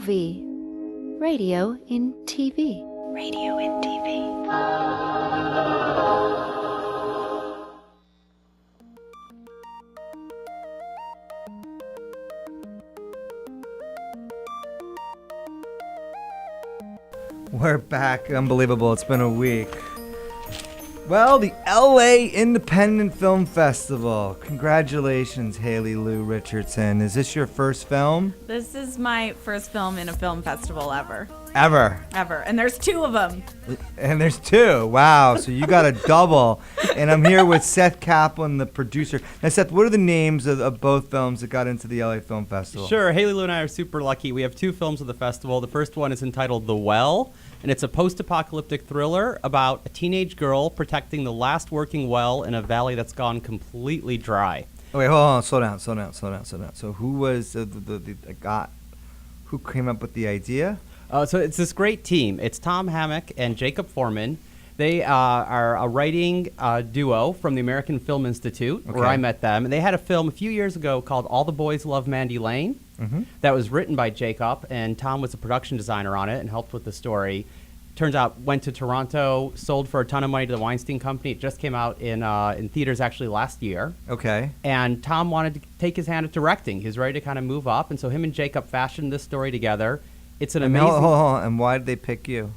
ROV. Radio in TV. Radio in TV. We're back. Unbelievable. It's been a week. Well, the LA Independent Film Festival. Congratulations, Haley Lu Richardson. Is this your first film? This is my first film in a film festival ever. Ever. And there's two of them. And there's two. Wow. So you got a double. And I'm here with Seth Caplan, the producer. Now, Seth, what are the names of both films that got into the LA Film Festival? Sure. Haley Lu and I are super lucky. We have two films of the festival. The first one is entitled The Well, and it's a post-apocalyptic thriller about a teenage girl protecting the last working well in a valley that's gone completely dry. Oh, wait, hold on. Slow down. So who was the guy who came up with the idea? So it's this great team. It's Tom Hammock and Jacob Foreman. They are a writing duo from the American Film Institute, where I met them. And they had a film a few years ago called All the Boys Love Mandy Lane. That was written by Jacob, and Tom was a production designer on it and helped with the story. Turns out, went to Toronto, sold for a ton of money to the Weinstein Company. It just came out in theaters actually last year. Okay. And Tom wanted to take his hand at directing. He was ready to kind of move up, and so him and Jacob fashioned this story together. It's an amazing... Hold on. And why did they pick you?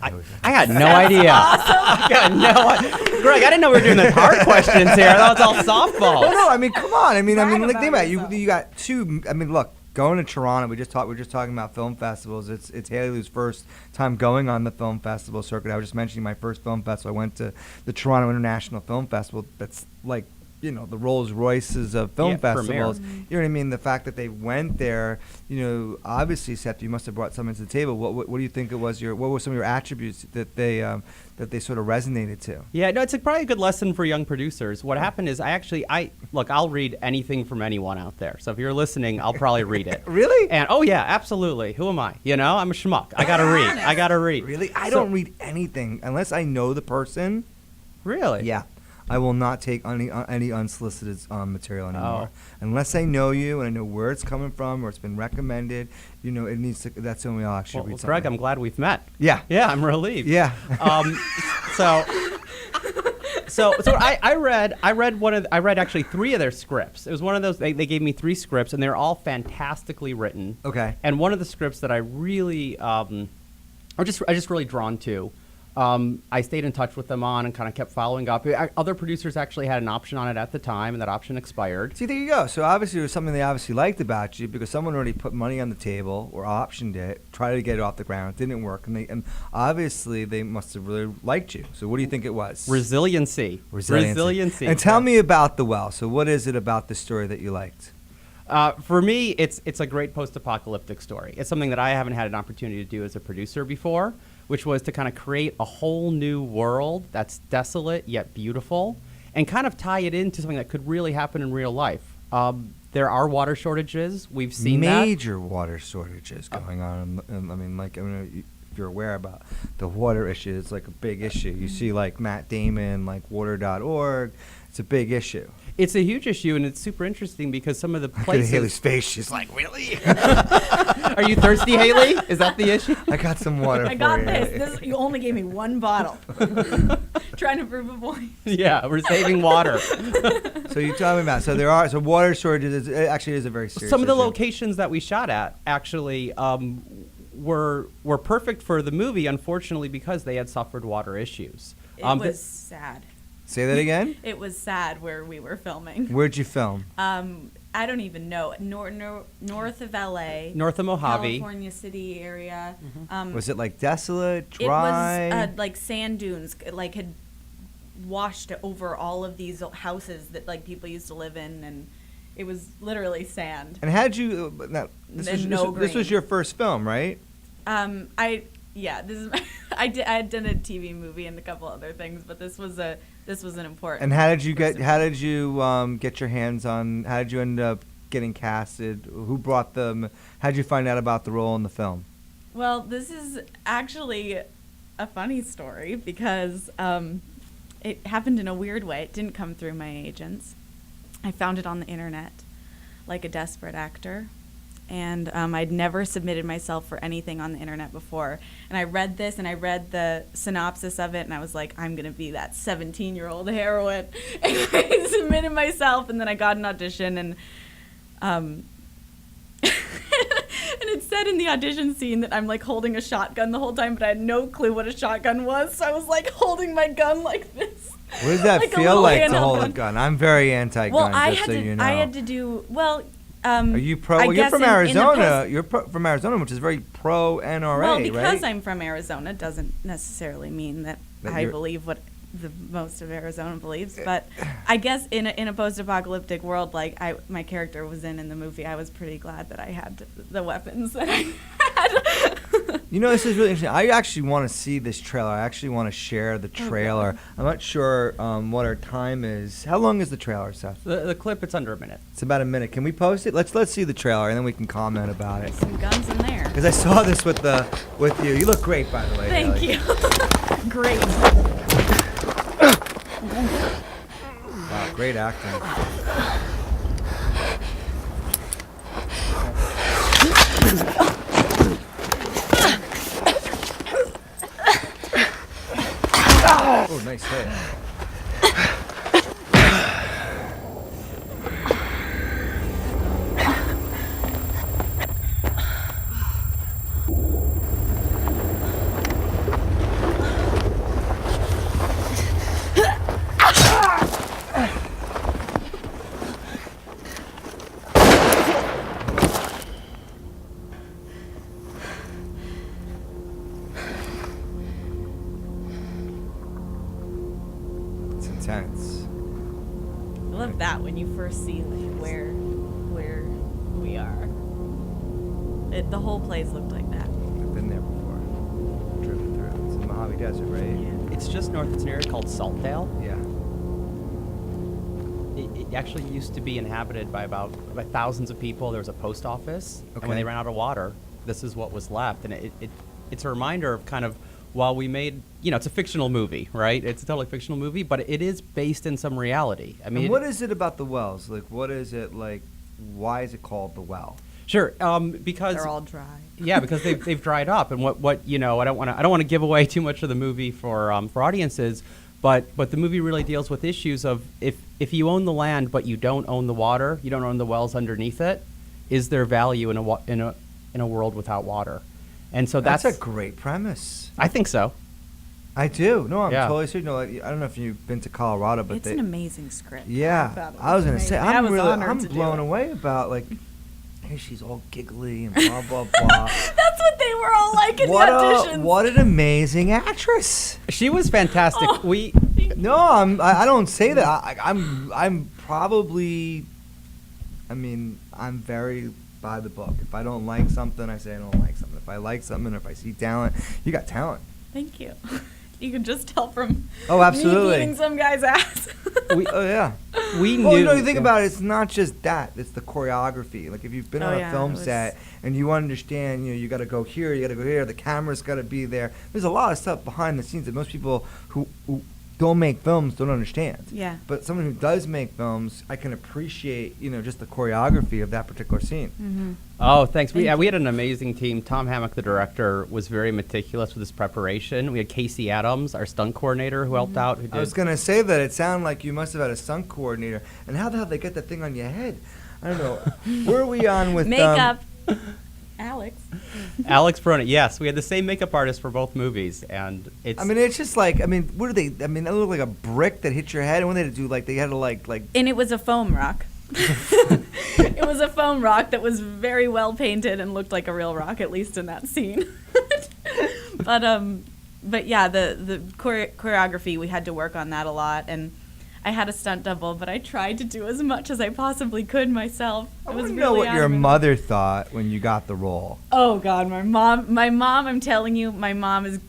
I got no idea. I got no idea. Greg, I didn't know we were doing the hard questions here. I thought it was all softballs. No, I mean, come on. I mean, like, think about it. You got two. I mean, look, going to Toronto. We were just talking about film festivals. It's Haley Lu's first time going on the film festival circuit. I was just mentioning my first film festival. I went to the Toronto International Film Festival. That's like, you know, the Rolls Royces of film festivals. Premier. You know what I mean? The fact that they went there, you know, obviously, Seth, you must have brought something to the table. What do you think it was? What were some of your attributes that they sort of resonated to? Yeah, no, it's probably a good lesson for young producers. What happened is look, I'll read anything from anyone out there. So if you're listening, I'll probably read it. Really? And oh yeah, absolutely. Who am I? You know, I'm a schmuck. I gotta read. Really? I don't read anything unless I know the person. Really? Yeah. I will not take any unsolicited material anymore. Unless I know you and I know where it's coming from or it's been recommended, you know, it needs to. That's the only way I'll actually read something. Greg, I'm glad we've met. Yeah. Yeah, I'm relieved. Yeah. So I read actually 3 of their scripts. It was one of those. They gave me 3 scripts, and they're all fantastically written. Okay. And one of the scripts that I really, I just really drawn to. I stayed in touch with them on and kind of kept following up. Other producers actually had an option on it at the time, and that option expired. See, there you go. So obviously, it was something they obviously liked about you because someone already put money on the table or optioned it, tried to get it off the ground. It didn't work, and obviously they must have really liked you. So what do you think it was? Resiliency. And tell me about The Well. So what is it about the story that you liked? For me, it's a great post-apocalyptic story. It's something that I haven't had an opportunity to do as a producer before, which was to kind of create a whole new world that's desolate yet beautiful and kind of tie it into something that could really happen in real life. There are water shortages. We've seen major water shortages going on. If you're aware about the water issue, it's like a big issue. You see like Matt Damon, like water.org. It's a big issue. It's a huge issue, and it's super interesting because some of the places... Look at Haley's face. She's like, really? Are you thirsty, Haley? Is that the issue? I got some water for you. I got this. You only gave me 1 bottle. Trying to prove a point. Yeah, we're saving water. So you tell me about so water shortages actually is a very serious Some of the issue. locations that we shot at actually were perfect for the movie, unfortunately, because they had suffered water issues. It was sad. Say that again? It was sad where we were filming. Where'd you film? I don't even know. North of LA. North of Mojave. California City area. Was it like desolate, dry? It was like sand dunes, like had washed over all of these houses that like people used to live in, and it was literally sand. And had you? This was your first film, right? This is I had done a TV movie and a couple other things, but this was an important. And how did you get your hands on? How did you end up getting casted? Who brought them? How did you find out about the role in the film? Well, this is actually a funny story because it happened in a weird way. It didn't come through my agents. I found it on the internet, like a desperate actor, and I'd never submitted myself for anything on the internet before. And I read this, and I read the synopsis of it, and I was like, I'm going to be that 17-year-old heroine. And I submitted myself, and then I got an audition, and and it said in the audition scene that I'm like holding a shotgun the whole time, but I had no clue what a shotgun was, so I was like holding my gun like this. What does that Like a feel little like to handheld hold a gun. gun? I'm very anti-gun, Well, I had to do, well, Are you pro? I Well, you're guess from in the Arizona. You're from Arizona, which is very pro NRA, well, because right? I'm from Arizona doesn't necessarily mean that That I you're- believe what the most of Arizona believes. But I guess in a post-apocalyptic world like my character was in the movie, I was pretty glad that I had the weapons that I had. You know, this is really interesting. I actually want to see this trailer. I actually want to share the trailer. God. I'm not sure what our time is. How long is the trailer, Seth? The clip, it's under a minute. It's about a minute. Can we post it? Let's see the trailer and then we can comment about it. Some guns in there. Because I saw this with you. You look great, by the way. Thank Haley. you. Great. Wow, great acting. Oh, nice hit. It's intense. I love that when you first see like where we are. The whole place looked like that. I've been there before. Driven through. It's in the Mojave Desert, right? Yeah. It's just north. It's an area called Saltdale. Yeah. It actually used to be inhabited by by thousands of people. There was a post office, and when Okay. they ran out of water, this is what was left. And it's a reminder of kind of, while we made, it's a fictional movie, right? It's a totally fictional movie, but it is based in some reality. I mean, And what is it about the wells? Like, what is it like? Why is it called the well? Sure, because They're all dry. yeah, because they've dried up, and what I don't want to give away too much of the movie for audiences, but the movie really deals with issues of if you own the land but you don't own the water, you don't own the wells underneath it, is there value in a world without water? And so That's a great premise. I think so. I do. No, I'm Yeah. totally serious. No, I don't know if you've been to Colorado, but It's an amazing script. yeah. thought it I was gonna say, amazing. I was honored I'm to do blown it. away about like, hey, she's all giggly and blah blah blah. That's what they were all like in the auditions. What an amazing actress. She was fantastic. Oh. No, I don't say that. I'm probably. I mean, I'm very by the book. If I don't like something, I say I don't like something. If I like something, or if I see talent, you got talent. Thank you. You can just tell from Oh, absolutely. me beating some guy's ass. Oh yeah. We Well, knew. you think about it, it's not just that. It's the choreography. Like if you've been Oh, on a yeah, film it was- set and you understand, you got to go here, you got to go here. The camera's got to be there. There's a lot of stuff behind the scenes that most people who don't make films don't understand. Yeah. But someone who does make films, I can appreciate, just the choreography of that particular scene. Mm-hmm. Oh, thanks. We Thank had an amazing team. Tom Hammock, the director, was very meticulous with his preparation. We had Casey Adams, our stunt coordinator, who helped out. Who I was did gonna say that it sounded like you must have had a stunt coordinator. And how the hell they get that thing on your head? I don't know. Where are we on with Makeup. Alex. Alex Perona. Yes, we had the same makeup artist for both movies, and it's. I mean, it's just like, what are they? I mean, it looked like a brick that hit your head. And what did they do? Like, they had to like. And it was a foam rock. It was a foam rock that was very well painted and looked like a real rock, at least in that scene. But yeah, the choreography, we had to work on that a lot, and I had a stunt double, but I tried to do as much as I possibly could myself. I was want to really know what your adamant. mother thought when you got the role. Oh God, my mom. I'm telling you, my mom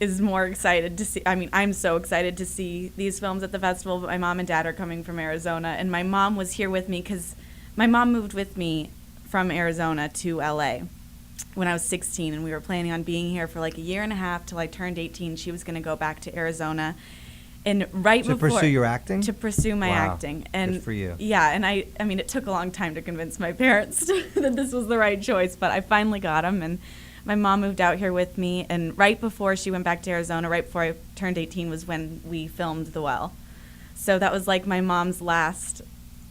is more excited to see. I mean, I'm so excited to see these films at the festival. But my mom and dad are coming from Arizona, and my mom was here with me because my mom moved with me from Arizona to LA when I was 16, and we were planning on being here for like a year and a half till I turned 18. She was going to go back to Arizona, And right to before pursue your acting? To pursue my Wow. acting. And Good for you. Yeah, and I mean, it took a long time to convince my parents that this was the right choice, but I finally got them, and my mom moved out here with me, and right before she went back to Arizona, right before I turned 18, was when we filmed The Well. So that was like my mom's last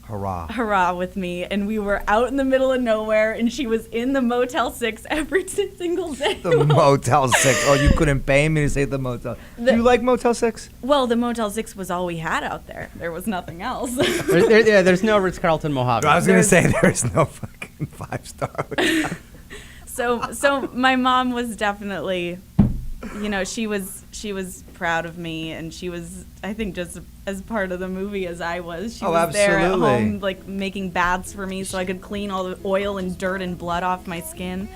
hurrah with me, and we were out in the middle of nowhere, and she was in the Motel 6 every single day. The Motel 6. Oh, you couldn't pay me to say the Motel. Do you like Motel 6? Well, the Motel 6 was all we had out there. There was nothing else. There's no Ritz-Carlton Mojave. I was going to say there's no fucking 5-star. So my mom was definitely, she was proud of me, and she was, I think, just as part of the movie as I was. She was there at home, like, making baths for me so I could clean all the oil and dirt and blood off my skin.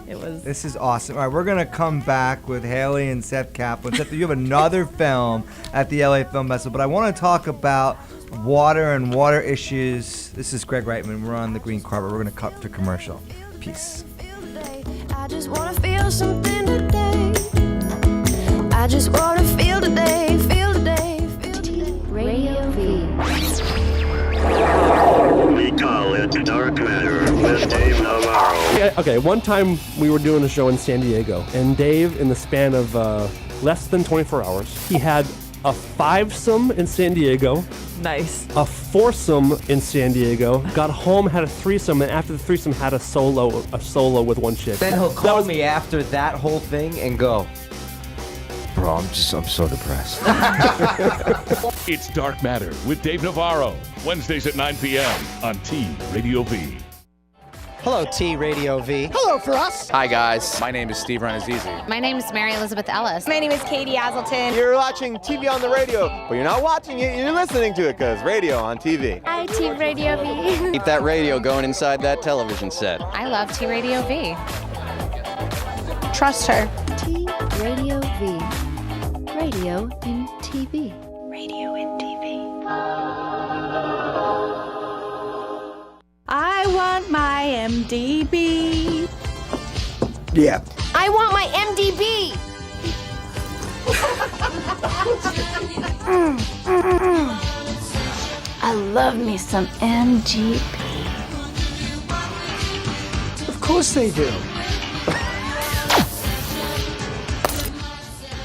This is awesome. All right, we're going to come back with Haley and Seth Caplan. Seth, you have another film at the LA Film Festival, but I want to talk about water and water issues. This is Greg Reitman. We're on the green carpet. We're going to cut to commercial. Peace. I just want to feel something today. I just want to feel today, feel today, feel today. Radio V. We call it Dark Matter with Dave Navarro. Yeah, okay, one time we were doing a show in San Diego, and Dave, in the span of less than 24 hours, he had a 5-some in San Diego. Nice. A 4-some in San Diego. Got home, had a 3-some, and after the 3-some had a solo with one chick. Then he'll call me after that whole thing and go, bro, I'm so depressed. It's Dark Matter with Dave Navarro. Wednesdays at 9 p.m. on T Radio V. Hello, T Radio V. Hello for us. Hi, guys. My name is Steve Ranazizi. My name is Mary Elizabeth Ellis. My name is Katie Aselton. You're watching TV on the radio, but you're not watching it, you're listening to it, because radio on TV. Hi, T Radio V. Keep that radio going inside that television set. I love T Radio V. Trust her. T Radio V. Radio in TV. Radio in TV. I want my MDB. Yeah. I want my MDB. I love me some MGB. Of course they do.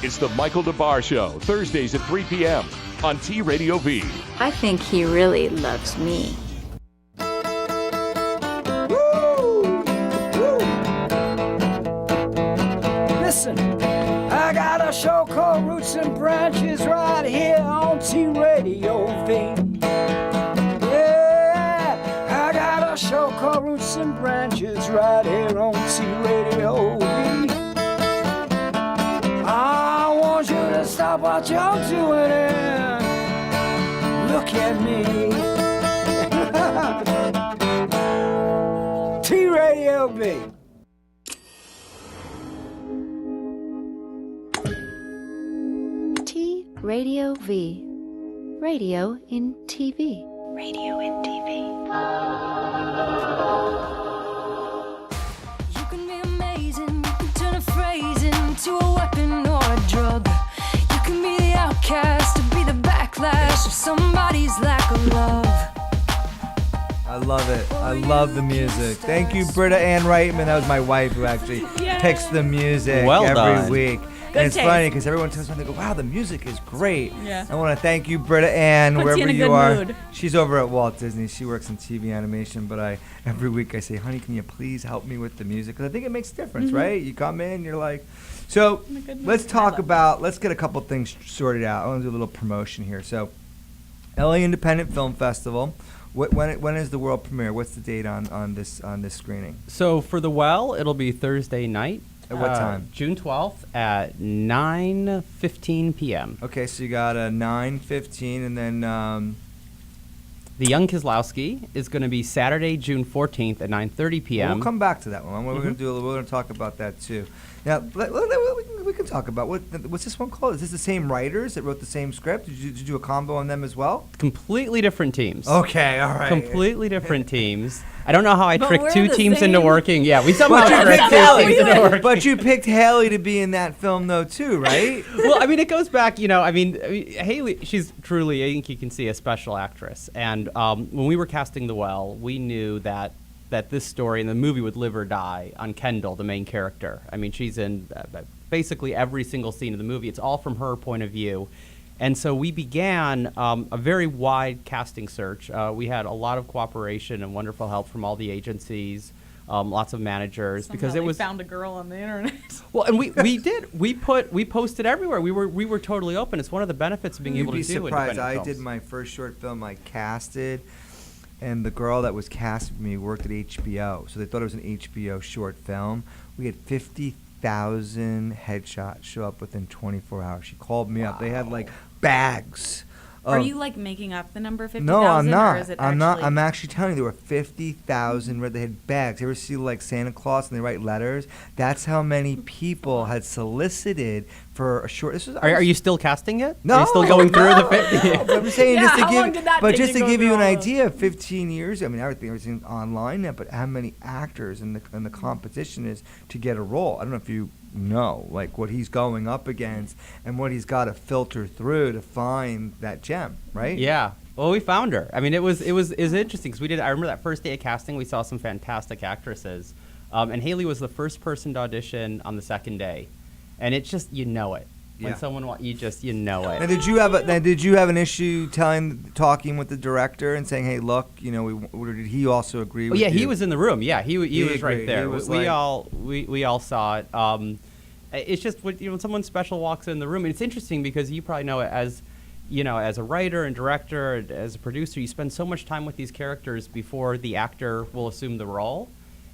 It's the Michael DeBar Show, Thursdays at 3 p.m. on T Radio V. I think he really loves me. Listen, I got a show called Roots and Branches right here on T Radio V. Yeah, I got a show called Roots and Branches right here on T Radio V. I want you to stop what you're doing and look at me. T Radio V. T Radio V. Radio in TV. Radio in TV. You can be amazing, you can turn a phrase into a weapon or a drug. You can be the outcast to be the backlash of somebody's lack of love. I love it. I love the music. Thank you, Britta Ann Reitman. That was my wife who actually picks the music every week. And it's funny because everyone tells me, they go, wow, the music is great. Yeah. I want to thank you, Britta Ann, Puts wherever you in a you good are. mood. She's over at Walt Disney. She works in TV animation, but every week I say, honey, can you please help me with the music? Because I think it makes a difference, right? You come in, you're like, so let's get a couple things sorted out. I want to do a little promotion here. So, LA Independent Film Festival. When is the world premiere? What's the date on this screening? So for The Well, it'll be Thursday night. At what time? June 12th at 9:15 p.m. Okay, so you got a 9:15, and then The Young Kieslowski is going to be Saturday, June 14th at 9:30 p.m. We'll come back to that one. We're going to talk about that too. Now, we can we can talk about what's this one called? Is this the same writers that wrote the same script? Did you do a combo on them as well? Completely different teams. Okay, all right. Completely different teams. I don't know how I But tricked we're two the teams same. into working. Yeah, we somehow But you tricked picked two Haley. teams into working. But you picked Haley to be in that film though too, right? Well, I mean, it goes back. I mean, Haley. She's truly, I think you can see, a special actress. And when we were casting The Well, we knew that this story and the movie would live or die on Kendall, the main character. I mean, she's in basically every single scene of the movie. It's all from her point of view. And so we began a very wide casting search. We had a lot of cooperation and wonderful help from all the agencies, lots of managers, because it was found a girl on the internet. Well, and we did. We posted everywhere. We were totally open. It's one of the benefits of being able to do You'd be surprised. independent I films. did my first short film. I casted, and the girl that was cast with me worked at HBO, so they thought it was an HBO short film. We had 50,000 headshots show up within 24 hours. She called me up. They had like bags. Are you like making up the number 50,000? No, I'm not. Or is it I'm not. actually- I'm actually telling you, there were 50,000 where they had bags. You ever see like Santa Claus and they write letters? That's how many people had solicited for a short. This was. Are you still casting it? No, Are you still going through the 50? No, but I'm saying Yeah, just to how long did that but take just to to go give you through an all those? idea, 15 years. I mean, everything's online now, but how many actors and the competition is to get a role? I don't know if you know, like what he's going up against and what he's got to filter through to find that gem, right? Yeah. Well, we found her. I mean, it was interesting because we did. I remember that first day of casting, we saw some fantastic actresses, and Haley was the first person to audition on the second day, and it's just you know it. When Yeah. someone you know it. Now, did you have an issue talking with the director and saying, "Hey, look, you know," or did he also agree? Oh, with yeah, you? he was in the room. Yeah, he was agreed. right there. He was we like- all saw it. It's just when someone special walks in the room, and it's interesting because you probably know it as a writer and director, as a producer, you spend so much time with these characters before the actor will assume the role.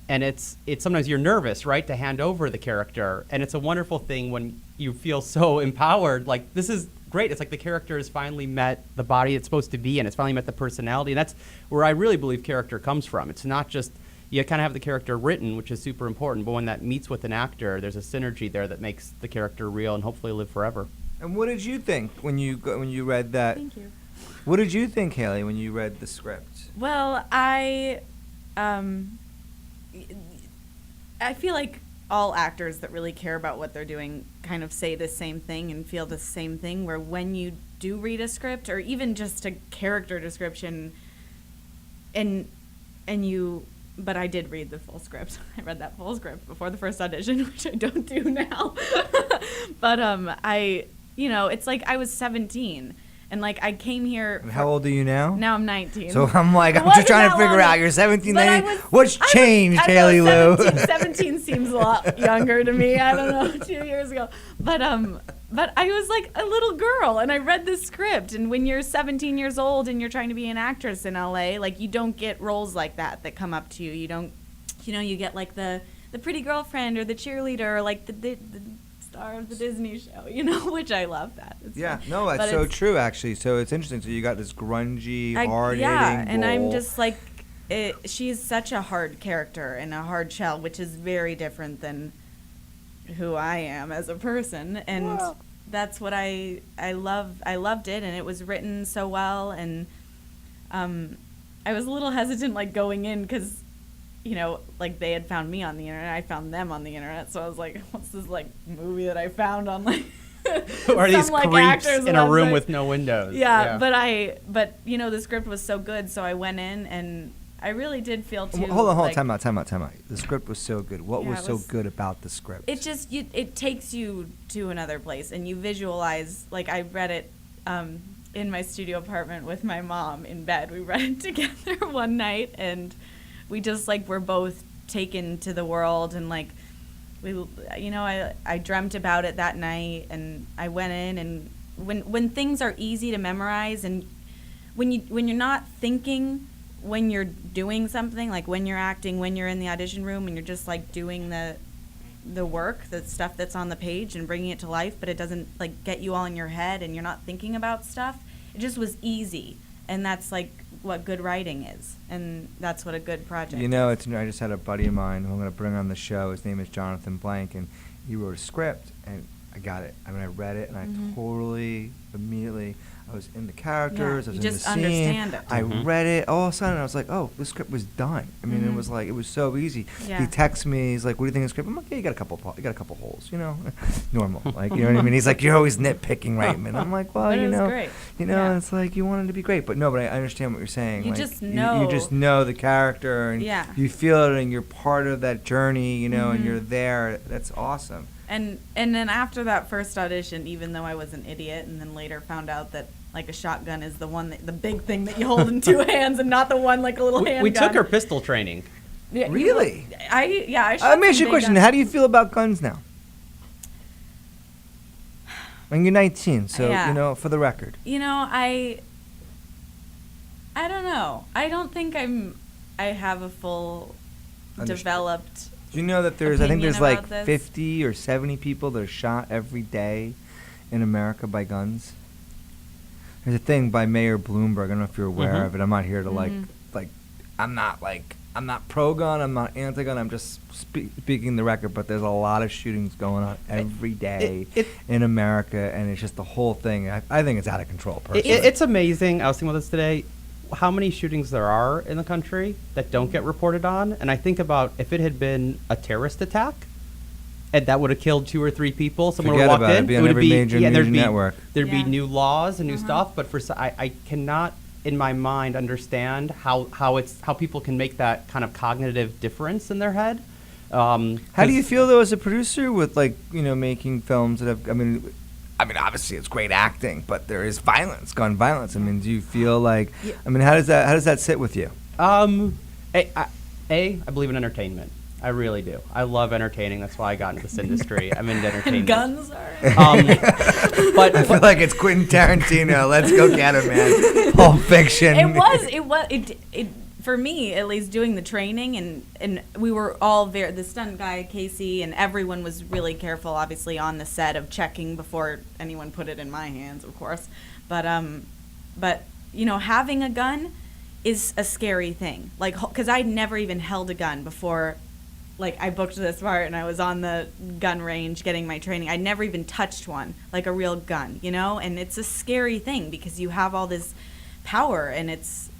And it's sometimes you're nervous, right, to hand over the character. And it's a wonderful thing when you feel so empowered. Like, this is great. It's like the character has finally met the body it's supposed to be in. It's finally met the personality. And that's where I really believe character comes from. It's not just, you kind of have the character written, which is super important. But when that meets with an actor, there's a synergy there that makes the character real and hopefully live forever. And what did you think when you read that? Thank you. What did you think, Haley, when you read the script? Well, I feel like all actors that really care about what they're doing kind of say the same thing and feel the same thing, where when you do read a script or even just a character description but I did read the full script. I read that full script before the first audition, which I don't do now. But it's like I was 17 and like I came here. And how old are you now? Now I'm 19. So I'm like, It I'm just wasn't trying to that figure long out. You're 17. But Then I was- what's changed, I know, Haley Lu? 17 seems a lot younger to me. I don't know, 2 years ago. But I was like a little girl, and I read this script. And when you're 17 years old and you're trying to be an actress in LA, like you don't get roles like that come up to you. You don't, you get like the pretty girlfriend or the cheerleader or like the star of the Disney show, which I love that. It's Yeah, fun. no, that's But so it's- true, actually. So it's interesting. So you got this grungy, hard-hitting yeah, and I'm role. just like, she's such a hard character and a hard shell, which is very different than who I am as a person, and that's what I love. I loved it, and it was written so well, and I was a little hesitant, like going in, because like they had found me on the internet, I found them on the internet, so I was like, what's this like movie that I found on like Who are these like, creeps actors in a room website? with no windows? Yeah, but the script was so good, so I went in and I really did feel too. Hold on, like, time out. The script was so good. What Yeah, was it so was- good about the script? It just it takes you to another place, and you visualize. Like I read it in my studio apartment with my mom in bed. We read it together one night, and we just like were both taken to the world, and like I dreamt about it that night, and I went in, and when things are easy to memorize, and when you're not thinking when you're doing something, like when you're acting, when you're in the audition room, and you're just like doing the work, the stuff that's on the page and bringing it to life, but it doesn't like get you all in your head and you're not thinking about stuff. It just was easy, and that's like what good writing is, and that's what a good project is. I just had a buddy of mine who I'm going to bring on the show. His name is Jonathan Blank, and he wrote a script, and I got it. I mean, I read it, and I totally, immediately, I was in the characters. I was you in just the scene. understand it. I read it. All of a sudden, I was like, oh, this script was done. I mean, it was like, it was so easy. Yeah. He texts me. He's like, what do you think of the script? I'm like, yeah, you got a couple holes, normal. Like, you know what I mean? He's like, you're always nitpicking Reitman. I'm like, well, But you it was know, great. and it's like, you want it to be great. But no, but I understand what you're saying. You like, just know. You just know the character, and you feel it, and you're part of that journey, and you're there. That's awesome. And then after that first audition, even though I was an idiot, and then later found out that like a shotgun is the big thing that you hold in two hands, and not the one like a little handgun. We took her pistol training. Yeah, Really? I shot Let me ask some you a big question. guns. How do you feel about guns now? When you're 19, so Yeah. for the record. I don't know. I don't think I have a full developed. Do you know that I think there's like about this. 50 or 70 people that are shot every day in America by guns? There's a thing by Mayor Bloomberg. I don't know if you're aware of it. I'm not here to I'm not pro-gun, I'm not anti-gun, I'm just speaking the record, but there's a lot of shootings going on every day in America, and it's just the whole thing. I think it's out of control, personally. It's amazing. I was thinking about this today, how many shootings there are in the country that don't get reported on, and I think about if it had been a terrorist attack, and that would have killed 2 or 3 people, someone would walk in. It'd be on every major news network. There'd be new laws and new stuff, but I cannot in my mind understand how people can make that kind of cognitive difference in their head. How do you feel though as a producer with making films that have? I mean, obviously it's great acting, but there is violence, gun violence. I mean, do you feel like? I mean, how does that sit with you? I believe in entertainment. I really do. I love entertaining. That's why I got into this industry. I'm into entertainment. Guns are. But I feel like it's Quentin Tarantino. Let's go get him, man. Pulp Fiction. It for me at least, doing the training, and we were all the stunt guy Casey and everyone was really careful, obviously on the set of checking before anyone put it in my hands, of course. But having a gun is a scary thing. Like, because I'd never even held a gun before. Like, I booked this part and I was on the gun range getting my training. I never even touched one, like a real gun, and it's a scary thing because you have all this power, and it's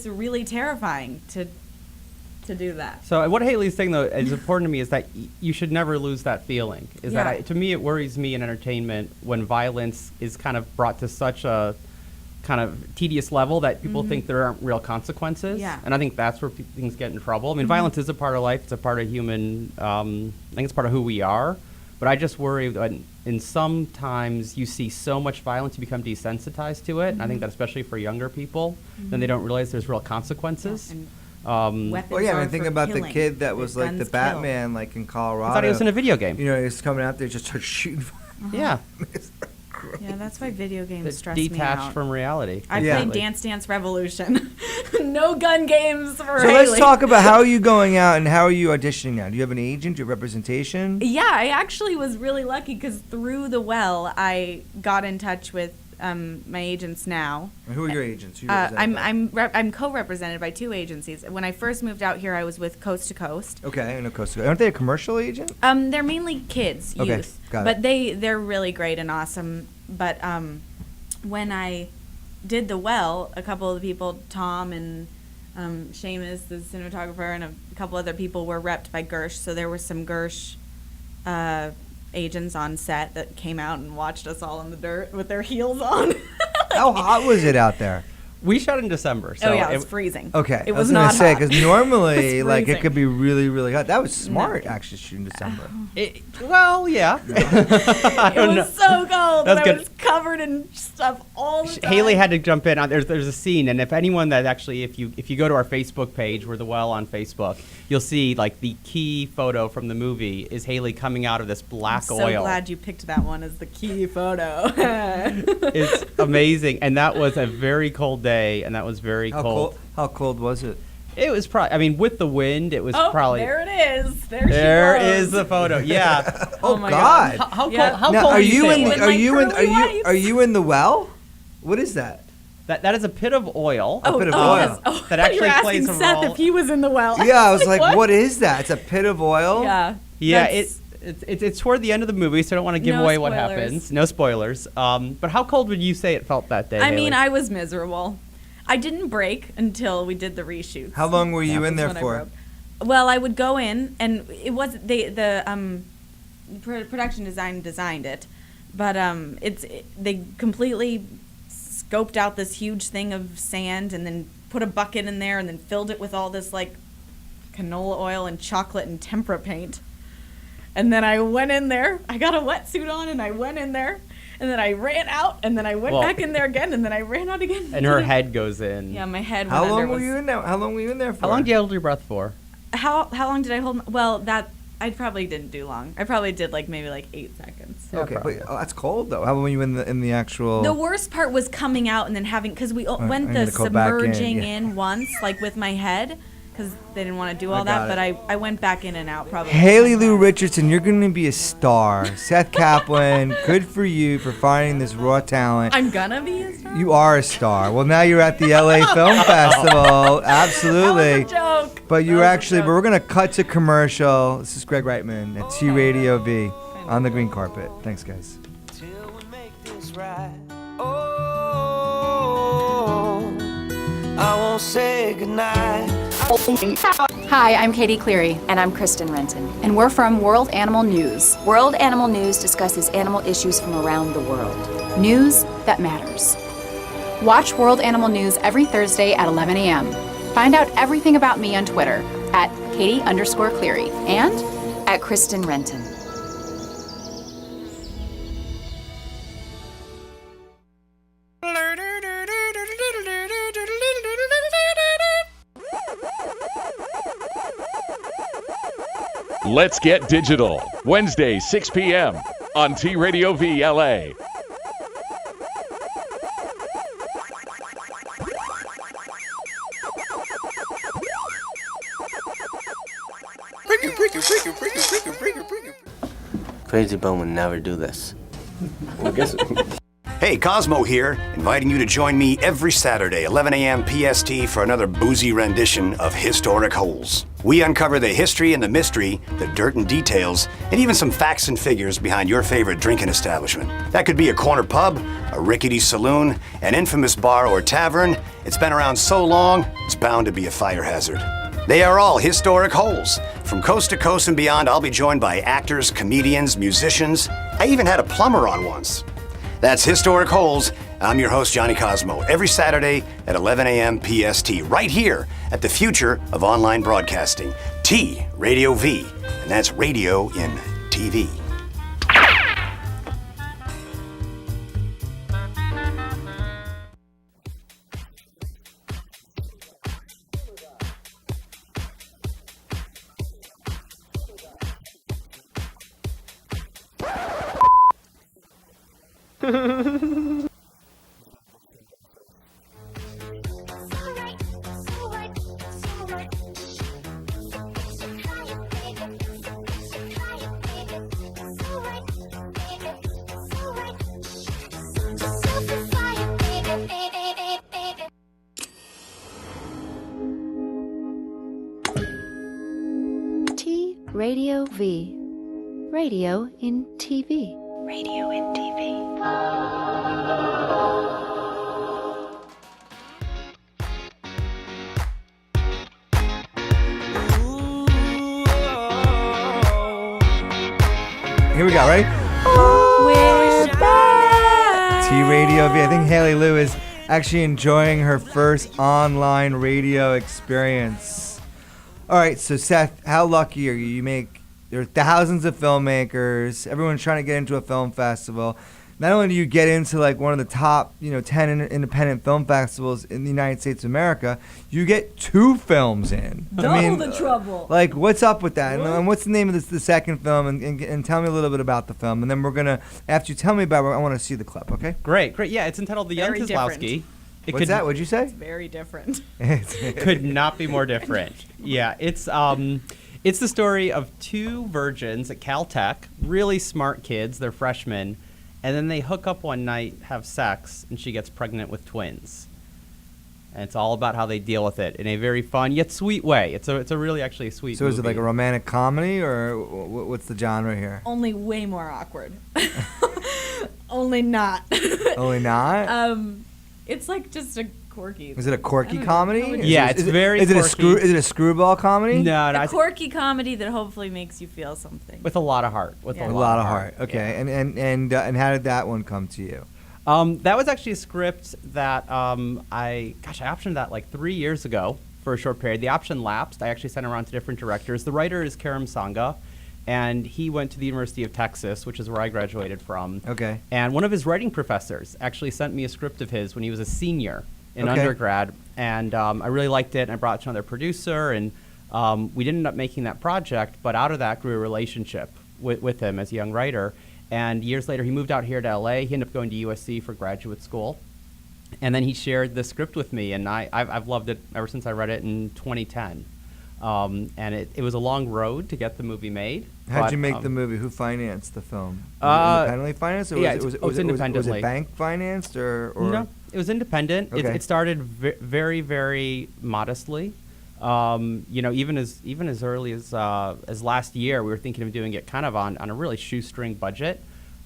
really terrifying to do that. So what Haley's saying though is important to me is that you should never lose that feeling. To me, it worries me in entertainment when violence is kind of brought to such a kind of tedious level that people think there aren't real consequences. Yeah. And I think that's where things get in trouble. I mean, violence is a part of life. It's a part of human, I think it's part of who we are. But I just worry that in sometimes you see so much violence, you become desensitized to it. And I think that especially for younger people, then they don't realize there's real consequences. Think about the kid that was like the Batman, like in Colorado. I thought he was in a video game. He was coming out there, just started shooting. Yeah. Yeah, that's why video games stress me out. Detached from reality. I played Dance Dance Revolution. No gun games for Haley. So let's talk about how are you going out and how are you auditioning now? Do you have an agent? Do you have representation? Yeah, I actually was really lucky because through The Well, I got in touch with my agents now. And who are your agents? Who you I'm co-represented by 2 agencies. When I first moved out here, I was with Coast to Coast. Okay, I know Coast to Coast. Aren't they a commercial agent? They're mainly kids, youth. Okay, got but it. they're really great and awesome. But when I did The Well, a couple of the people, Tom and Seamus, the cinematographer, and a couple other people were repped by Gersh. So there were some Gersh agents on set that came out and watched us all in the dirt with their heels on. How hot was it out there? We shot in December. So it was freezing. Okay, it I was not gonna say hot. because normally It it could be really, really hot. That was smart, actually, shooting December. Yeah. It was so cold. That's I good. was covered in stuff all the time. Haley had to jump in. There's a scene, and if anyone that actually, if you go to our Facebook page, we're The Well on Facebook, you'll see like the key photo from the movie is Haley coming out of this black oil. I'm so glad you picked that one as the key photo. It's amazing, and that was a very cold day, and that was very cold. How cold was it? It was probably. I mean, with the wind, it was probably. There it is. There she is goes. the photo. Yeah. Oh my God. How cold? Yeah. How now, cold are you in? With Are my you in? pearly whites? Are you in the well? What is that? That is a pit of oil. A pit of yes. oil. That actually You're plays asking a Seth role. if he was in the well. Yeah, I was like, what is that? It's a pit of oil. Yeah. Yeah, That's It's toward the end of the movie, so I don't want to give No away what spoilers. happens. No spoilers. But how cold would you say it felt that day? I mean, Haley? I was miserable. I didn't break until we did the reshoots. How long were you in there That's when I for? broke. Well, I would go in, and it was the production design designed it, but they completely scoped out this huge thing of sand and then put a bucket in there and then filled it with all this like canola oil and chocolate and tempera paint. And then I went in there. I got a wetsuit on and I went in there. And then I ran out and then I went back in there again and then I ran out again. And her head goes in. Yeah, my head How went long under. were you in there? How long were you in there for? How long did you hold your breath for? How long did I hold? Well, that I probably didn't do long. I probably did maybe 8 seconds. Okay, but that's cold though. How long were you in the actual? The worst part was coming out and then having, because we I'm went gonna the go back in, submerging yeah. in once, with my head, because they didn't want to do all got that. it. But I went back in and out probably. Haley Lu Richardson, you're going to be a star. Seth Caplan, good for you for finding this raw talent. I'm gonna be a star. You are a star. Well, now you're at the LA Film Festival. Absolutely. That was a joke. But you're actually, but we're going to cut to commercial. This is Greg Reitman at T Radio V on the green carpet. Thanks, guys. I won't say goodnight. Hi, I'm Katie Cleary. And I'm Kristen Renton. And we're from World Animal News. World Animal News discusses animal issues from around the world. News that matters. Watch World Animal News every Thursday at 11 a.m. Find out everything about me on Twitter at Katie_Cleary and at Kristen Renton. Let's Get Digital, Wednesday, 6 p.m. on T Radio V LA. Crazy Bone would never do this. I guess. Hey, Cosmo here, inviting you to join me every Saturday, 11 a.m. PST, for another boozy rendition of Historic Holes. We uncover the history and the mystery, the dirt and details, and even some facts and figures behind your favorite drinking establishment. That could be a corner pub, a rickety saloon, an infamous bar or tavern. It's been around so long, it's bound to be a fire hazard. They are all historic holes. From coast to coast and beyond, I'll be joined by actors, comedians, musicians. I even had a plumber on once. That's Historic Holes. I'm your host, Johnny Cosmo, every Saturday at 11 a.m. PST, right here at the future of online broadcasting, T Radio V, and that's radio in TV. T Radio V. Radio in TV. Radio in TV. Here we go, ready? We're back. T Radio V. I think Haley Lu is actually enjoying her first online radio experience. All right, so Seth, how lucky are you? There are thousands of filmmakers. Everyone's trying to get into a film festival. Not only do you get into one of the top, 10 independent film festivals in the United States of America, you get 2 films in. Double the trouble. What's up with that? And what's the name of the second film? And tell me a little bit about the film. And then we're gonna, after you tell me about it, I want to see the clip. Okay? Great. Yeah, it's entitled The Young Very Kozlowski. What's that? What'd you say? It's very different. Could not be more different. Yeah, it's the story of 2 virgins at Caltech, really smart kids. They're freshmen, and then they hook up one night, have sex, and she gets pregnant with twins. And it's all about how they deal with it in a very fun yet sweet way. It's a really actually sweet So movie. is it like a romantic comedy, or what's the genre here? Only way more awkward. Only not. Only not? It's like just a quirky. Is it a quirky comedy? Yeah, it's very Is it quirky. Is it a screwball comedy? No, A quirky comedy that hopefully makes you feel something. with a lot of heart. With a lot of heart. Okay, and how did that one come to you? That was actually a script that I optioned that like 3 years ago for a short period. The option lapsed. I actually sent it around to different directors. The writer is Karam Sangha, and he went to the University of Texas, which is where I graduated from. Okay. And one of his writing professors actually sent me a script of his when he was a senior in Okay. undergrad, and I really liked it, and I brought it to another producer, and we didn't end up making that project, but out of that grew a relationship with him as a young writer. And years later, he moved out here to LA. He ended up going to USC for graduate school. And then he shared the script with me, and I've loved it ever since I read it in 2010. And it was a long road to get the movie made. How'd you make the movie? Who financed the film? Independently financed? Or yeah, was it's independently. Was it bank financed or? No, it was independent. Okay. It started very, very modestly. Even as early as last year, we were thinking of doing it kind of on a really shoestring budget.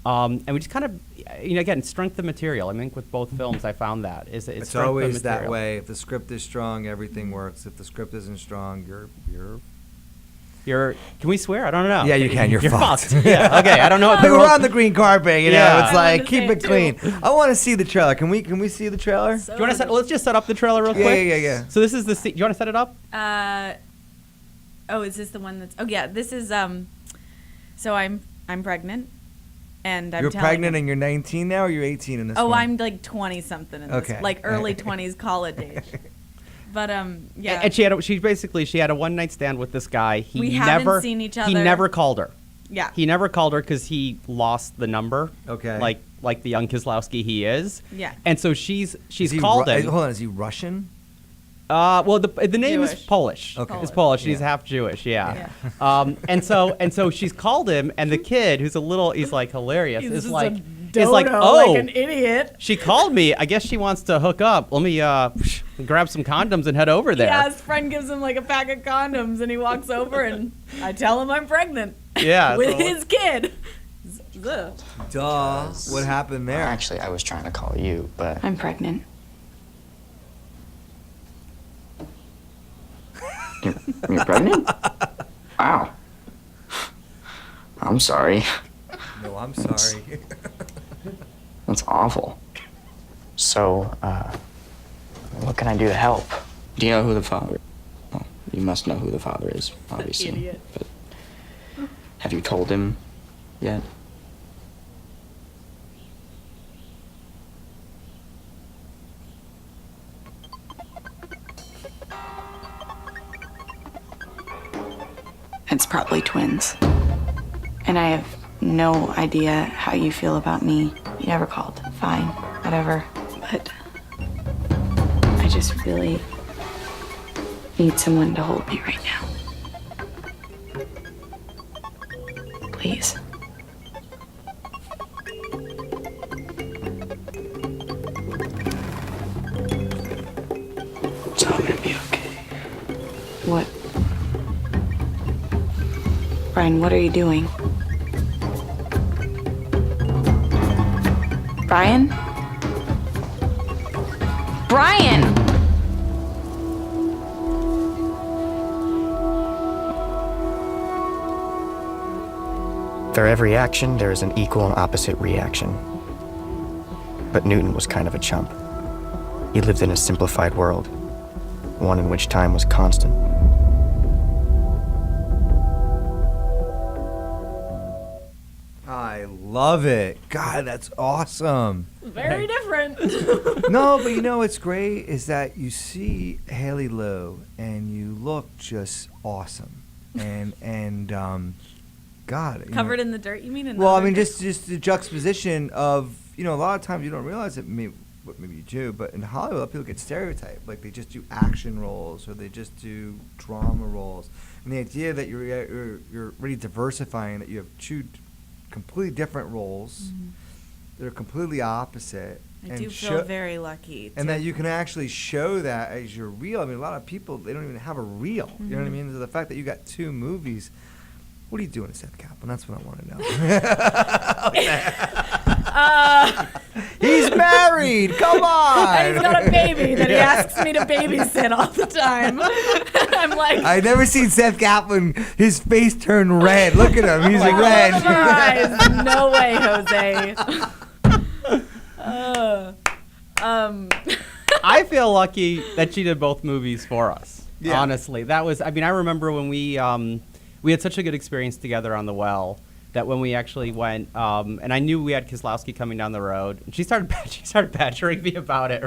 And we just kind of, again, strength of material. I think with both films, I found that it's strength always of that material. way. If the script is strong, everything works. If the script isn't strong, Can we swear? I don't know. Yeah, you can. You're fucked. Yeah. Okay. I don't know. What Like, we're on the green carpet. Yeah. It's like keep it clean. I want to see the trailer. Can we see the trailer? Do you want to let's just set up the trailer real quick? Yeah. So this is the. Do you want to set it up? Is this the one that's? Oh yeah, this is. So I'm pregnant, and You're pregnant and you're 19 now, or you're 18 in this one? I'm like 20 something in this, like early 20s college age. But yeah. And she had a one night stand with this guy. We haven't seen each other. He never called her. Yeah. He never called her because he lost the number. Okay. Like the young Kieslowski he is. Yeah. And so she's called him. Hold on, is he Russian? Well, the name Jewish. is Polish. Okay. It's Polish. He's half Jewish. Yeah. And so she's called him, and the kid, who's he's like hilarious. He's is just like. a Is like, dodo, oh, like an idiot. She called me. I guess she wants to hook up. Let me grab some condoms and head over there. Yeah, his friend gives him like a pack of condoms, and he walks over, and I tell him I'm pregnant. Yeah. With his kid. Duh. What happened there? Actually, I was trying to call you, but I'm pregnant. You're pregnant? Wow. I'm sorry. No, I'm sorry. That's awful. So, what can I do to help? Do you know who the father? Well, you must know who the father is, obviously. Idiot. But have you told him yet? It's probably twins. And I have no idea how you feel about me. You never called. Fine, whatever. But I just really need someone to hold me right now. Please. It's all gonna be okay. What? Brian, what are you doing? Brian? Brian! For every action, there is an equal and opposite reaction. But Newton was kind of a chump. He lived in a simplified world, one in which time was constant. I love it. God, that's awesome. Very different. No, but you know what's great is that you see Haley Lu and you look just awesome. And God. Covered in the dirt, you mean? Well, I mean, just the juxtaposition of, a lot of times you don't realize it, maybe you do, but in Hollywood, a lot of people get stereotyped. Like, they just do action roles or they just do drama roles. And the idea that you're really diversifying, that you have two completely different roles that are completely opposite, I do feel very lucky. And that you can actually show that as your reel. I mean, a lot of people, they don't even have a reel. You know what I mean? So the fact that you got 2 movies, what are you doing, Seth Caplan? That's what I want to know. He's married. Come on. And he's got a baby that he asks me to babysit all the time. I'm like, I've never seen Seth Caplan, his face turn red. Look at him. He's red. eyes. No way, Jose. I feel lucky that she did both movies for us. Yeah. Honestly, that was. I mean, I remember when we had such a good experience together on The Well that when we actually went, and I knew we had Kieslowski coming down the road, and she started badgering me about it.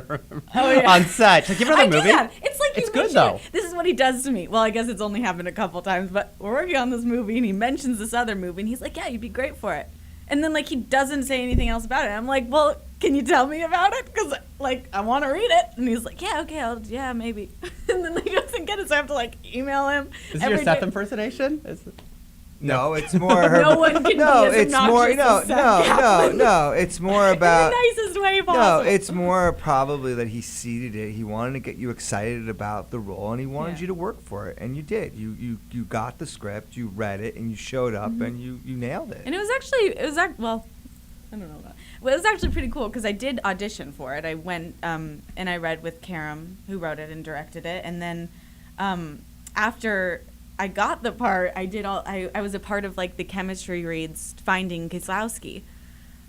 On set. She's like, give her the movie. That. It's like it's good though. This is what he does to me. Well, I guess it's only happened a couple times, but we're working on this movie, and he mentions this other movie, and he's like, "Yeah, you'd be great for it." And then like he doesn't say anything else about it. I'm like, "Well, can you tell me about it? Because like I want to read it." And he's like, "Yeah, okay, yeah, maybe." And then he doesn't get it, so I have to like email him. Is it your Seth impersonation? No, it's more her. No one can be as it's more obnoxious as Seth Caplan. no. It's more about in the nicest way possible. No, it's more probably that he seeded it. He wanted to get you excited about the role, and he wanted you to work for it, and you did. You got the script, you read it, and you showed up, and you nailed it. And it was actually I don't know. Well, it was actually pretty cool because I did audition for it. I went and I read with Karam, who wrote it and directed it, and then after I got the part, I was a part of like the chemistry reads finding Kieslowski.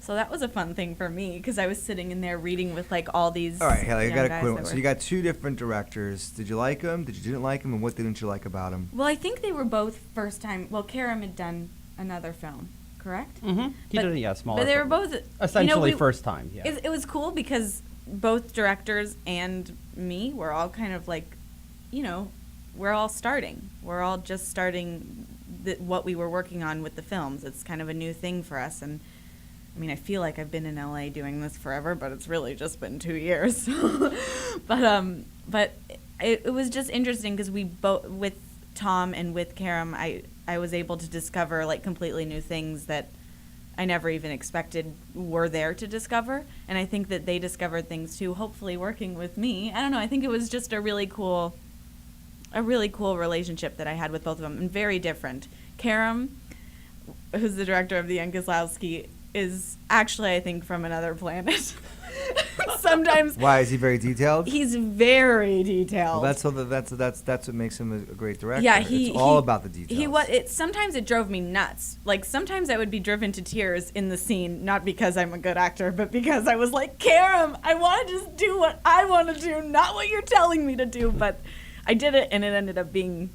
So that was a fun thing for me because I was sitting in there reading with like all these. All right, Haley, I got a guys quick one. So you got 2 different directors. Did you like them? Did you didn't like them? And what didn't you like about them? Well, I think they were both first time. Well, Karam had done another film, correct? Mm-hmm. He did a smaller. But they were film. both essentially first time. Yeah. It was cool because both directors and me were all kind of like, we're all starting. We're all just starting what we were working on with the films. It's kind of a new thing for us. And, I mean, I feel like I've been in LA doing this forever, but it's really just been 2 years. But it was just interesting because we both, with Tom and with Karam, I was able to discover, like, completely new things that I never even expected were there to discover. And I think that they discovered things, too, hopefully working with me. I don't know. I think it was just a really cool relationship that I had with both of them, and very different. Karam, who's the director of The Young Kieslowski, is actually, I think, from another planet. Sometimes. Why is he very detailed? He's very detailed. Well, that's what makes him a great director. Yeah, it's all about the details. Sometimes it drove me nuts. Like sometimes I would be driven to tears in the scene, not because I'm a good actor, but because I was like, Karam, I want to just do what I want to do, not what you're telling me to do. But I did it, and it ended up being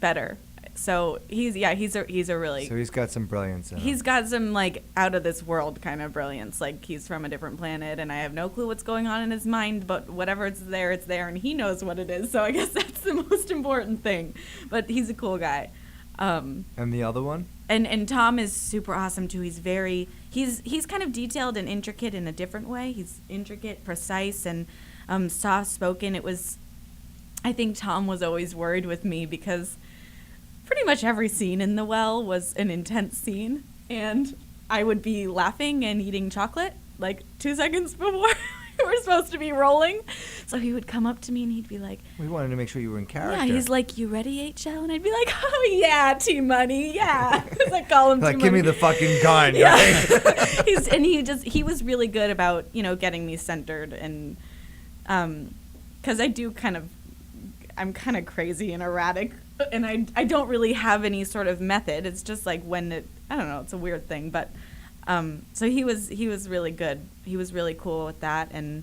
better. So he's a really. So he's got some brilliance in him. He's got some like out of this world kind of brilliance. Like he's from a different planet, and I have no clue what's going on in his mind. But whatever it's there, and he knows what it is. So I guess that's the most important thing. But he's a cool guy. And the other one? And Tom is super awesome too. He's kind of detailed and intricate in a different way. He's intricate, precise, and soft spoken. I think Tom was always worried with me because pretty much every scene in The Well was an intense scene, and I would be laughing and eating chocolate like 2 seconds before we were supposed to be rolling. So he would come up to me and he'd be like, we wanted to make sure you were in character. Yeah, he's like, you ready, HL? And I'd be like, oh yeah, T-Money, yeah. Because I call him like, T-Money. give me the fucking gun. Yeah. Right? He was really good about, getting me centered, and because I'm kind of crazy and erratic, and I don't really have any sort of method. It's just like I don't know, it's a weird thing. But so he was really good. He was really cool with that, and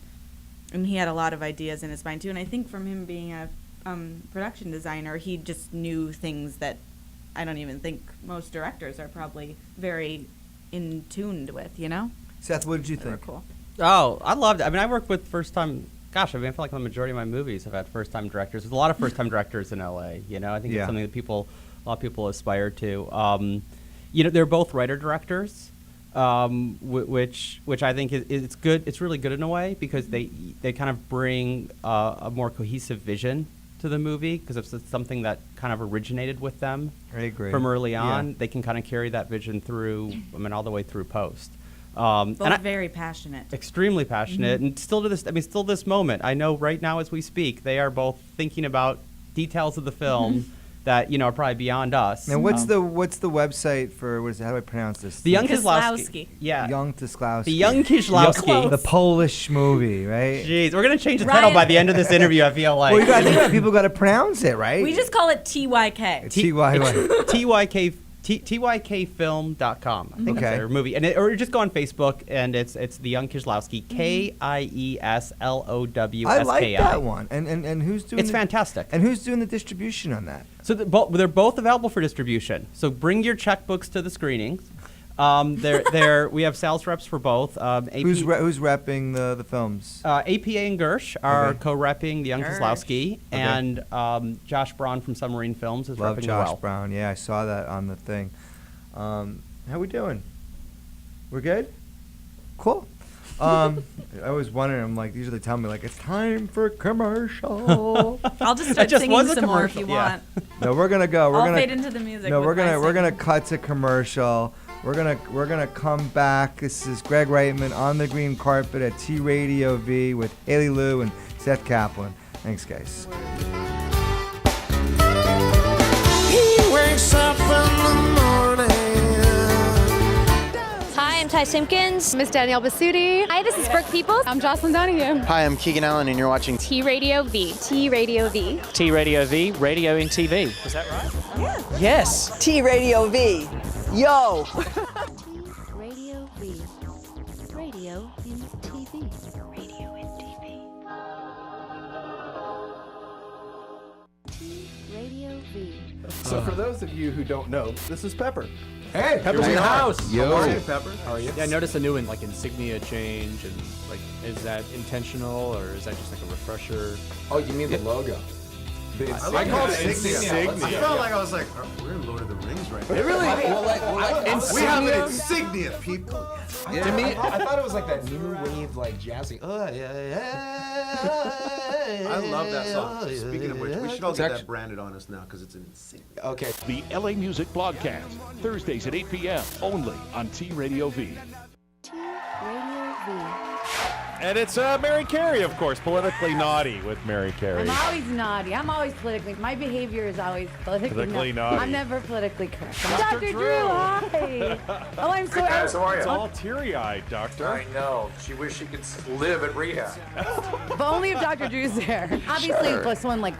he had a lot of ideas in his mind too. And I think from him being a production designer, he just knew things that I don't even think most directors are probably very in tuned with, Seth, what did you think? Cool. Oh, I loved it. I mean, I worked with first time. Gosh, I feel like the majority of my movies have had first-time directors. There's a lot of first-time directors in LA. I think it's something that a lot of people aspire to. They're both writer-directors, which I think it's good. It's really good in a way because they kind of bring a more cohesive vision to the movie because it's something that kind of originated with them. I agree. From early on. They can kind of carry that vision through, all the way through post. Both very passionate. Extremely passionate, and still to this moment, I know right now as we speak, they are both thinking about details of the film that are probably beyond us. And what's the website for how do I pronounce this? The Young Kieślowski. Yeah. Young Kieślowski. The Young Kieślowski. The Polish movie, right? Jeez, we're gonna change the title by the end of this interview. I feel like. Well, you gotta think about people got to pronounce it, right? We just call it TYK. TYKfilm.com. I think that's their movie, or just go on Facebook and it's the Young Kieślowski, Kieslowski. I like that one. And who's doing? It's fantastic. And who's doing the distribution on that? So they're both available for distribution. So bring your checkbooks to the screenings. We have sales reps for both. Who's repping the films? APA and Gersh are co-repping the Young Kieślowski, and Josh Braun from Submarine Films is Love repping Josh well. Brown. Yeah, I saw that on the thing. How we doing? We're good? Cool. I was wondering, I'm like, usually tell me, like, it's time for commercial. I'll just start singing some more if you want. No, we're gonna go. I'll fade into the music. No, we're gonna cut to commercial. We're gonna come back. This is Greg Reitman on the green carpet at T Radio V with Haley Lu and Seth Caplan. Thanks, guys. He wakes up in the morning. Hi, I'm Ty Simpkins. Miss Danielle Basutti. Hi, this is Brooke Peoples. I'm Jocelyn Donahue. Hi, I'm Keegan Allen, and you're watching T Radio V. T Radio V. T Radio V, radio in TV. Is that right? Yeah. Yes. T Radio V. Yo! T Radio V. Radio in TV. Radio in TV. T Radio V. So for those of you who don't know, this is Pepper. Hey, Pepper's in the house. Yo. How are you, Pepper? How are you? Yeah, I noticed a new insignia change, and is that intentional or is that just like a refresher? Oh, you mean the logo? I call it insignia. I felt like I was like, we're in Lord of the Rings right now. It really? We have an insignia, people. Yeah. To me, I thought it was like that new wave, like jazzy. I love that song. Speaking of which, we should all get that branded on us now because it's an insignia. Okay. The LA Music Blogcast, Thursdays at 8 p.m. only on T Radio V. T Radio V. And it's Mary Carey, of course, Politically Naughty with Mary Carey. I'm always naughty. I'm always politically. My behavior is always politically naughty. I'm never politically correct. Dr. Drew, hi. Oh, I'm so. Hey guys, how are you? It's all teary-eyed, Doctor. I know. She wished she could live at rehab. But only if Dr. Drew's there. Obviously, if someone like,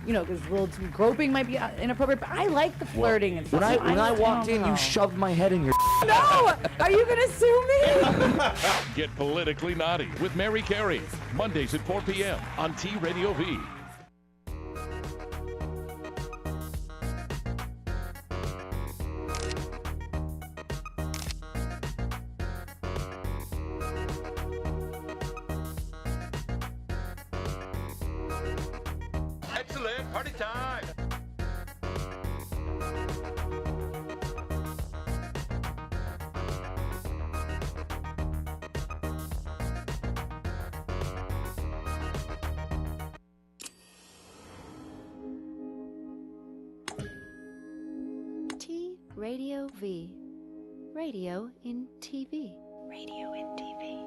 because a little too groping might be inappropriate. But I like the flirting and stuff. When I walked in, you shoved my head in your. No! Are you gonna sue me? Get Politically Naughty with Mary Carey, Mondays at 4 p.m. on T Radio V. Excellent party time. T Radio V. Radio in TV. Radio in TV.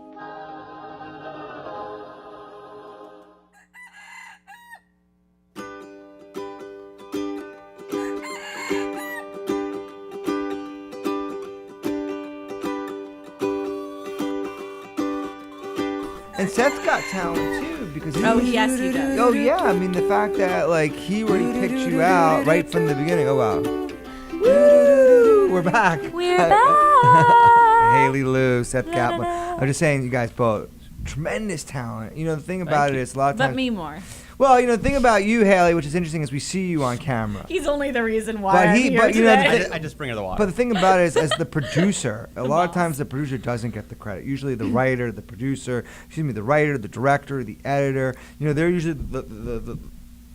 And Seth's got talent too because yes, he does. Oh yeah, I mean the fact that like he already picked you out right from the beginning. Oh wow. We're back. We're back. Haley Lu, Seth Caplan. I'm just saying, you guys both tremendous talent. The thing about it is a lot of times. But me more. Well, the thing about you, Haley, which is interesting, is we see you on camera. He's only the reason why I'm here today. I just bring her the water. But the thing about it is, as the producer, a lot of times the producer doesn't get the credit. Usually the writer, the producer, the writer, the director, the editor. They're usually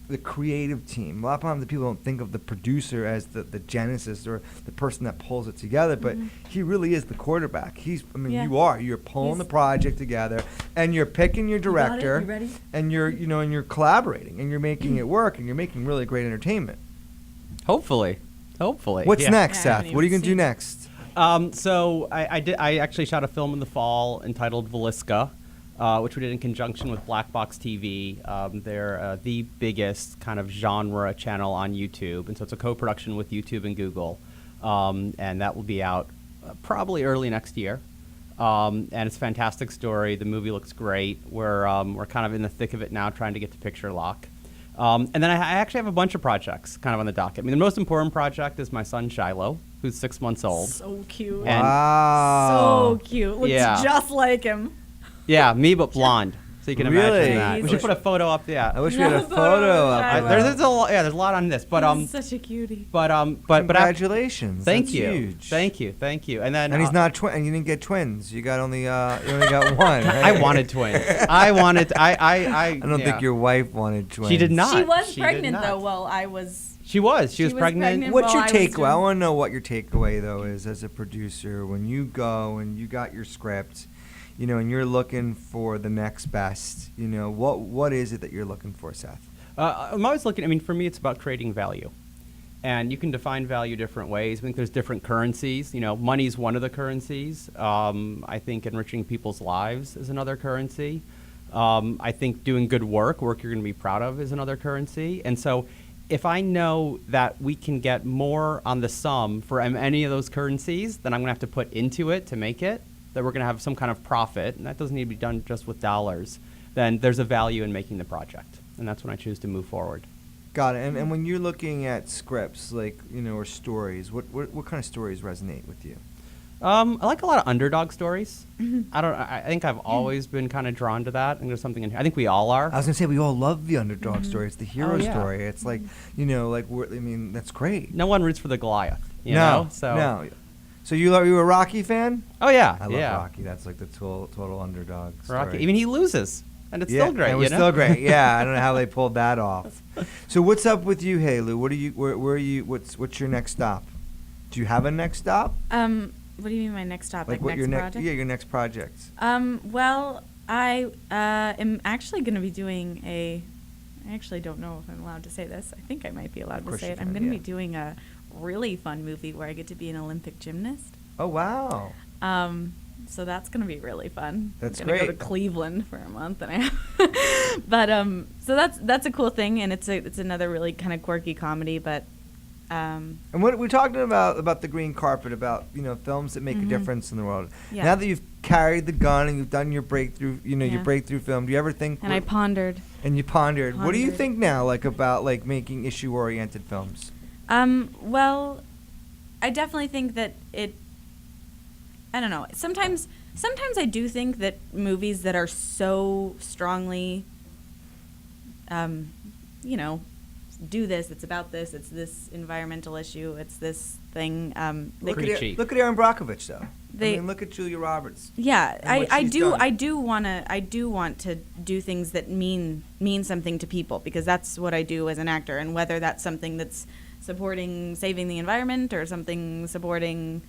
the creative team. A lot of times the people don't think of the producer as the genesis or the person that pulls it together, but he really is the quarterback. You're pulling the project together, and you're picking your director, You ready? and you're collaborating, and you're making it work, and you're making really great entertainment. Hopefully. What's next, Seth? What are you gonna do next? So I actually shot a film in the fall entitled Velisca, which we did in conjunction with Black Box TV. They're the biggest kind of genre channel on YouTube, and so it's a co-production with YouTube and Google, and that will be out probably early next year. And it's a fantastic story. The movie looks great. We're kind of in the thick of it now, trying to get to picture lock. And then I actually have a bunch of projects kind of on the docket. I mean, the most important project is my son Shiloh, who's 6 months old. So cute. And So cute. Looks Yeah. just like him. Yeah, me but blonde. So you can Really? imagine that. We should put a photo up. Yeah. I wish we had a photo up. There's a lot. Yeah, there's a lot on this, but He's such a cutie. but Congratulations. Thank That's you. huge. Thank you. And then And he's not twin. And you didn't get twins. You got only you only got one. Right? I wanted twins. I don't think your wife wanted twins. She did not. She was She pregnant did not. though while I was. She was pregnant. What's your while I was takeaway? doing- I want to know what your takeaway though is as a producer when you go and you got your script, you know, and you're looking for the next best. You know, what is it that you're looking for, Seth? I'm always looking. I mean, for me, it's about creating value, and you can define value different ways. I think there's different currencies. You know, money's one of the currencies. I think enriching people's lives is another currency. I think doing good work you're going to be proud of, is another currency. And so, if I know that we can get more on the sum for any of those currencies, then I'm going to have to put into it to make it. That we're going to have some kind of profit, and that doesn't need to be done just with dollars. Then there's a value in making the project, and that's when I choose to move forward. Got it. And when you're looking at scripts, like, you know, or stories, what kind of stories resonate with you? I like a lot of underdog stories. I think I've always been kind of drawn to that. And there's something in here. I think we all are. I was gonna say we all love the underdog story. It's the hero yeah. story. It's like, you know, like that's great. No one roots for the Goliath. You No, know? So no. So you a Rocky fan? Oh yeah, I love yeah. Rocky. That's like the total underdog story. Rocky. Even he loses, and it's still great. It was still great. Yeah, I don't know how they pulled that off. So what's up with you, Haley? What are you? Where are you? What's your next stop? Do you have a next stop? What do you mean my next stop? Like what next project? Yeah, your next project. Well, I am actually going to be doing I actually don't know if I'm allowed to say this. I think I might be allowed to say it. I'm going to be doing a really fun movie where I get to be an Olympic gymnast. Oh, wow. So that's going to be really fun. That's I'm gonna great. Go to Cleveland for a month and a half. But so that's a cool thing, and it's another really kind of quirky comedy, but and what we're talking about the green carpet, about, you know, films that make a difference in the world. Yeah. Now that you've carried the gun and you've done your breakthrough, you know, your breakthrough film, do you ever think? And I pondered. And you pondered. What do you think now, like, about like making issue-oriented films? Well, I definitely think that I don't know. Sometimes I do think that movies that are so strongly, you know, do this, it's about this, it's this environmental issue, it's this thing. Look at Aaron Brockovich, though. I mean, look at Julia Roberts. Yeah, I do want to do things that mean something to people, because that's what I do as an actor, and whether that's something that's supporting saving the environment or something supporting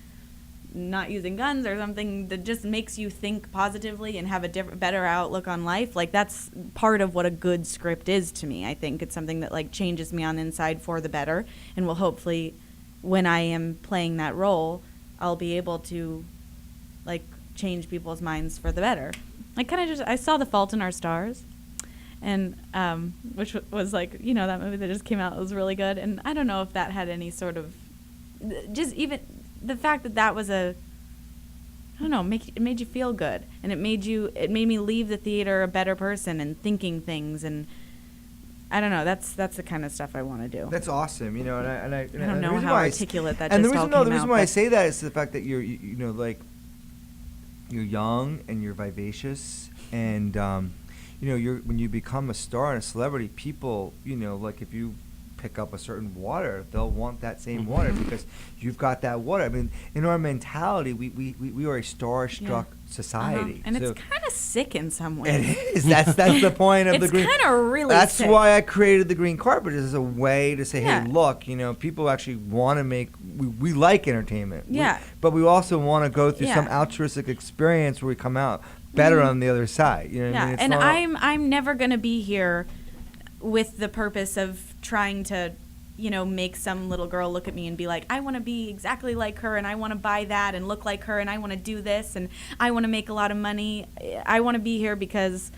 not using guns or something that just makes you think positively and have a better outlook on life, like that's part of what a good script is to me. I think it's something that like changes me on the inside for the better, and will hopefully, when I am playing that role, I'll be able to like change people's minds for the better. I kind of I saw The Fault in Our Stars, and which was like, you know, that movie that just came out was really good, and I don't know if that had any sort of, just even the fact that was I don't know, it made you feel good, and it made me leave the theater a better person and thinking things, and I don't know, that's the kind of stuff I want to do. That's awesome, you know, and I don't know how articulate that and just the all reason, came out. the reason why I say that is the fact that you're young and you're vivacious, and you know, when you become a star and a celebrity, people, you know, like if you pick up a certain water, they'll want that same water because you've got that water. I mean, in our mentality, we are a starstruck society. And it's kind of sick in some ways. It is. That's the point of the green. It's kind of really That's sick. why I created the green carpet, as a way to say, Yeah. hey, look, you know, people actually want to make. We like entertainment. Yeah. But we also want to go through Yeah. some altruistic experience where we come out better on the other side. You know what I mean? It's and not- I'm never going to be here with the purpose of trying to make some little girl look at me and be like, I want to be exactly like her, and I want to buy that and look like her, and I want to do this, and I want to make a lot of money. I want to be here because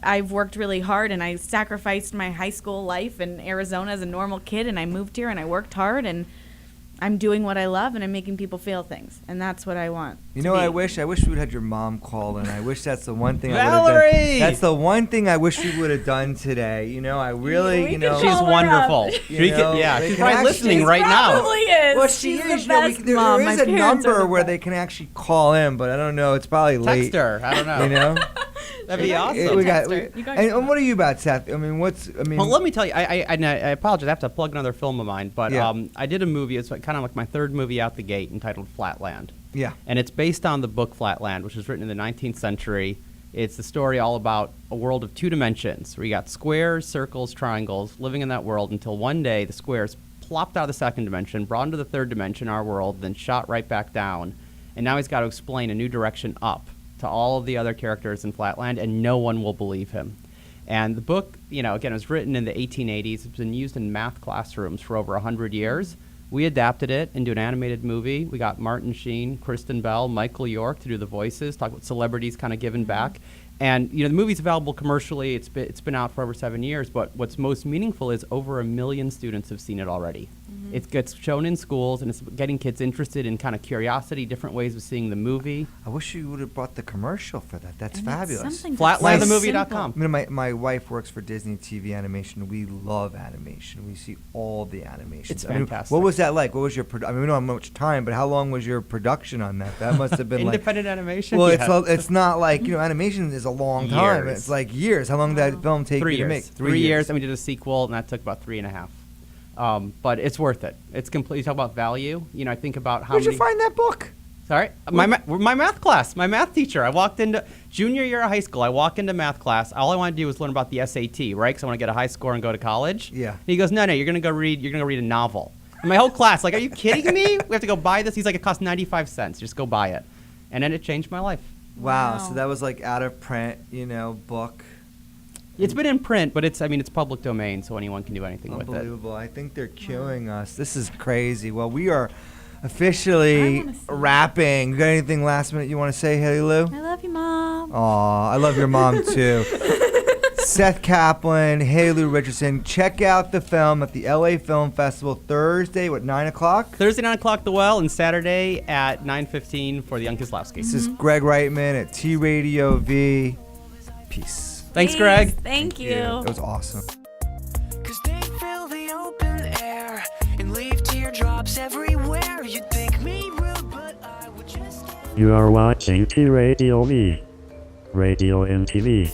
I've worked really hard, and I sacrificed my high school life in Arizona as a normal kid, and I moved here, and I worked hard, and I'm doing what I love, and I'm making people feel things, and that's what I want. You know what I wish? I wish we would have had your mom call in. I wish that's the one thing I would have Valerie! done. That's the one thing I wish we would have done today. I really, We could know. call She's her wonderful. up. She could, yeah, they she's can probably actually- listening right now. Probably is. Well, she She's is. the best There mom. is My a parents are number the where best. they can actually call in, but I don't know. It's probably late. Text her. I don't know. That'd be awesome. We Text got, her. You guys and what are you about, Seth? Well, let me tell you, I apologize. I have to plug another film of mine, but Yeah. I did a movie. It's kind of like my third movie out the gate, entitled Flatland. Yeah. And it's based on the book Flatland, which was written in the 19th century. It's the story all about a world of two dimensions, where you got squares, circles, triangles, living in that world until one day the squares plopped out of the second dimension, brought into the third dimension, our world, then shot right back down. And now he's got to explain a new direction up to all of the other characters in Flatland, and no one will believe him. And the book, again, it was written in the 1880s. It's been used in math classrooms for over 100 years. We adapted it into an animated movie. We got Martin Sheen, Kristen Bell, Michael York to do the voices, talk about celebrities kind of giving back. And the movie's available commercially. It's been out for over 7 years. But what's most meaningful is over 1 million students have seen it already. Mm-hmm. It gets shown in schools, and it's getting kids interested in kind of curiosity, different ways of seeing the movie. I wish you would have brought the commercial for that. That's fabulous. Flatlandthemovie.com. My wife works for Disney TV Animation. We love animation. We see all the animations. It's fantastic. What was that like? What was your? We don't have much time, but how long was your production on that? That must have been independent animation. Well, Yeah. it's not like animation is a long time. Years. It's like years. How long did that film take 3 you to years. make? 3 years, and we did a sequel, and that took about 3.5. But it's worth it. It's complete. You talk about value. I think about how Where'd many. you find that book? Sorry, my math class. My math teacher. I walked into junior year of high school. I walk into math class. All I want to do is learn about the SAT, right? Because I want to get a high score and go to college. Yeah. And he goes, no, you're gonna go read. You're gonna read a novel. And my whole class, like, are you kidding me? We have to go buy this. He's like, it costs 95 cents. Just go buy it. And then it changed my life. Wow. So that was like out of print, book. It's been in print, but it's public domain, so anyone can do anything with it. Unbelievable. I think they're queuing us. This is crazy. Well, we are officially wrapping. You got anything last minute you want to say, Haley Lu? I love you, Mom. Aw, I love your mom too. Seth Caplan, Haley Lu Richardson. Check out the film at the LA Film Festival Thursday, 9 o'clock? Thursday, 9 o'clock, The Well, and Saturday at 9:15 for the Young Kieslowski. This is Greg Reitman at T Radio V. Peace. Thanks, Greg. Thank you. That was awesome. They fill the open air and leave teardrops everywhere. You'd think me rude, but I would just. You are watching T Radio V. Radio and TV.